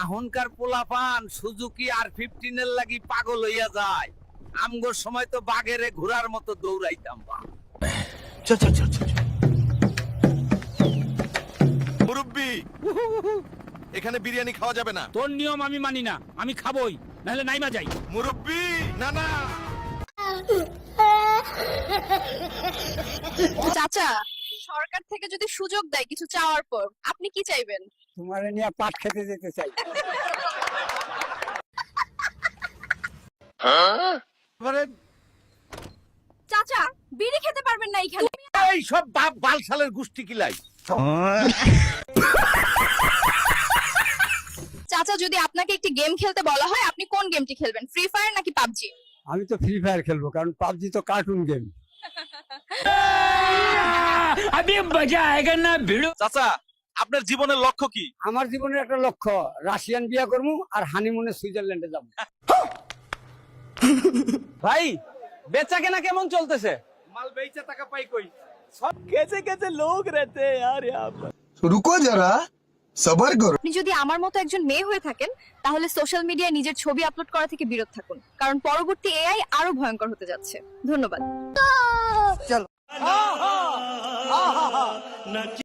আহনকার পোলাপান সুজুকি আর 15 এর লাগি পাগল হইয়া যায়। আমগোর সময় তো বাগেরে ঘোড়ার মতো দৌড়াইতাম বা। মুরব্বি, এখানে বিরিয়ানি খাওয়া যাবে না। তোর নিয়ম আমি মানি না, আমি খাবই, নাহলে নাইমা যাই। মুরব্বি, না না। চাচা, সরকার থেকে যদি সুযোগ দেয় কিছু চাওয়ার পর আপনি কি চাইবেন? তোমার নিয়ে পাট খেতে যেতে চাই। চাচা, বিড়ি খেতে পারবেন না এখানে। এই সব বাপ বালশালের গোষ্ঠী কিলাই। চাচা, যদি আপনাকে একটি গেম খেলতে বলা হয় আপনি কোন গেমটি খেলবেন, ফ্রি ফায়ার নাকি পাবজি? আমি তো ফ্রি ফায়ার খেলবো, কারণ পাবজি তো কার্টুন গেম। আবে মজা আয়েগা না ভিড়ো। চাচা, আপনার জীবনের লক্ষ্য কি? আমার জীবনের একটা লক্ষ্য, রাশিয়ান বিয়া করবো আর হানিমুনে সুইজারল্যান্ডে যাবো। ভাই, বেচা কেনা কেমন চলতেছে? মাল বেচা টাকা পাই কই? रुको जरा सबर करो। আপনি যদি আমার মতো একজন মেয়ে হয়ে থাকেন তাহলে সোশ্যাল মিডিয়ায় নিজের ছবি আপলোড করা থেকে বিরত থাকুন, কারণ পরবর্তী এআই আরো ভয়ঙ্কর হতে যাচ্ছে। ধন্যবাদ।